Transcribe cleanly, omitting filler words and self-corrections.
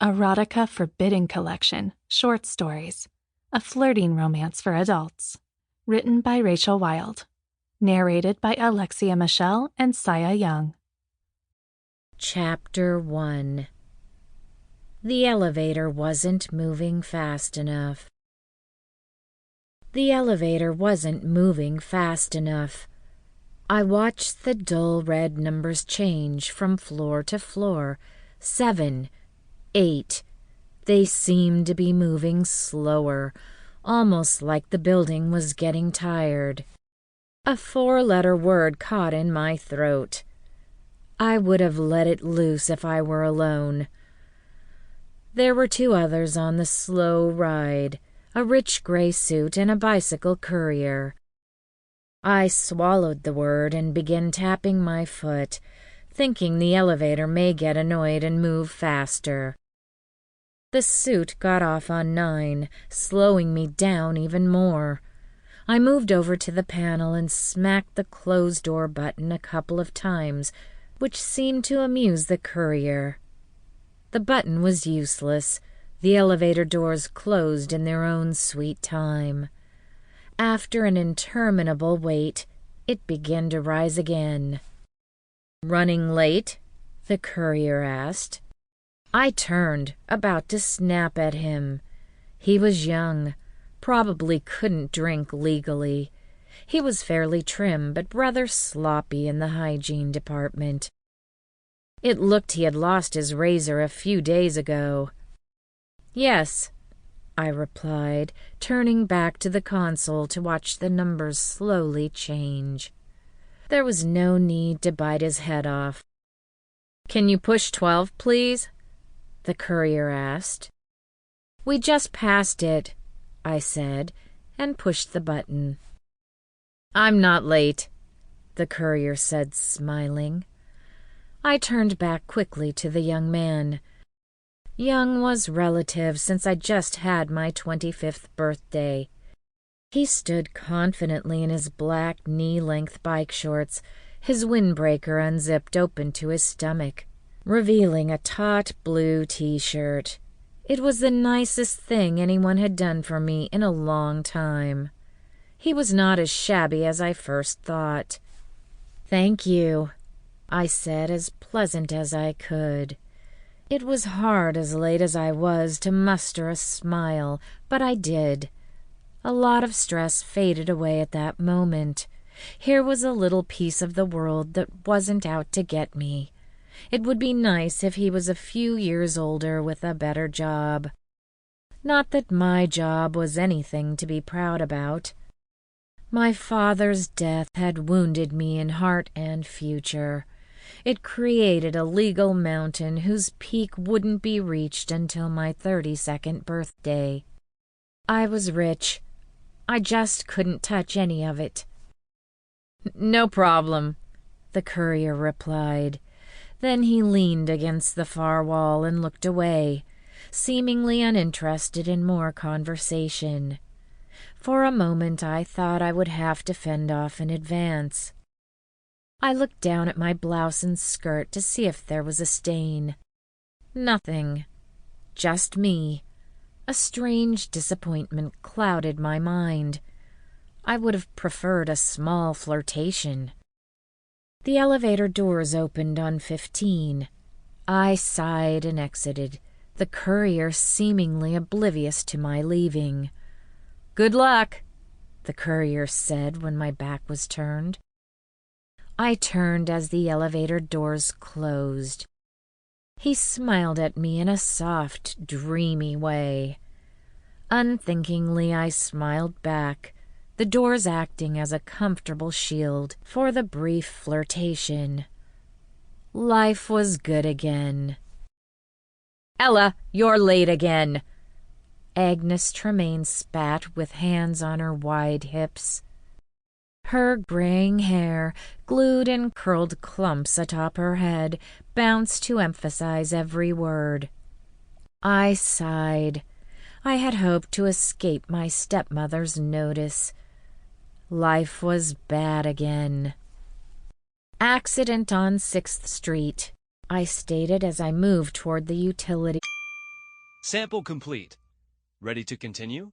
Erotica Forbidden Collection, Short Stories, a flirting romance for adults. Written by Rachel Wilde. Narrated by Alexxia Michelle and Saya Young. Chapter 1. The elevator wasn't moving fast enough. The elevator wasn't moving fast enough. I watched the dull red numbers change from floor to floor. 7, 8. They seemed to be moving slower, almost like the building was getting tired. A 4-letter word caught in my throat. I would have let it loose if I were alone. There were 2 others on the slow ride, a rich gray suit and a bicycle courier. I swallowed the word and began tapping my foot, thinking the elevator may get annoyed and move faster. The suit got off on 9, slowing me down even more. I moved over to the panel and smacked the closed door button a couple of times, which seemed to amuse the courier. The button was useless. The elevator doors closed in their own sweet time. After an interminable wait, it began to rise again. "Running late?" the courier asked. I turned, about to snap at him. He was young, probably couldn't drink legally. He was fairly trim, but rather sloppy in the hygiene department. It looked he had lost his razor a few days ago. "Yes," I replied, turning back to the console to watch the numbers slowly change. There was no need to bite his head off. "Can you push 12, please?" the courier asked. "We just passed it," I said, and pushed the button. "I'm not late," the courier said, smiling. I turned back quickly to the young man. Young was relative since I just had my 25th birthday. He stood confidently in his black knee-length bike shorts, his windbreaker unzipped open to his stomach, revealing a taut blue t-shirt. It was the nicest thing anyone had done for me in a long time. He was not as shabby as I first thought. "Thank you," I said, as pleasant as I could. It was hard, as late as I was, to muster a smile, but I did. A lot of stress faded away at that moment. Here was a little piece of the world that wasn't out to get me. It would be nice if he was a few years older with a better job. Not that my job was anything to be proud about. My father's death had wounded me in heart and future. It created a legal mountain whose peak wouldn't be reached until my 32nd birthday. I was rich. I just couldn't touch any of it. "No problem," the courier replied. Then he leaned against the far wall and looked away, seemingly uninterested in more conversation. For a moment I thought I would have to fend off in advance. I looked down at my blouse and skirt to see if there was a stain. Nothing. Just me. A strange disappointment clouded my mind. I would have preferred a small flirtation. The elevator doors opened on 15. I sighed and exited, the courier seemingly oblivious to my leaving. "Good luck," the courier said when my back was turned. I turned as the elevator doors closed. He smiled at me in a soft, dreamy way. Unthinkingly, I smiled back, the doors acting as a comfortable shield for the brief flirtation. Life was good again. "Ella, you're late again," Agnes Tremaine spat with hands on her wide hips. Her graying hair, glued in curled clumps atop her head, bounced to emphasize every word. I sighed. I had hoped to escape my stepmother's notice. Life was bad again. "Accident on 6th Street," I stated as I moved toward the utility. Sample complete. Ready to continue?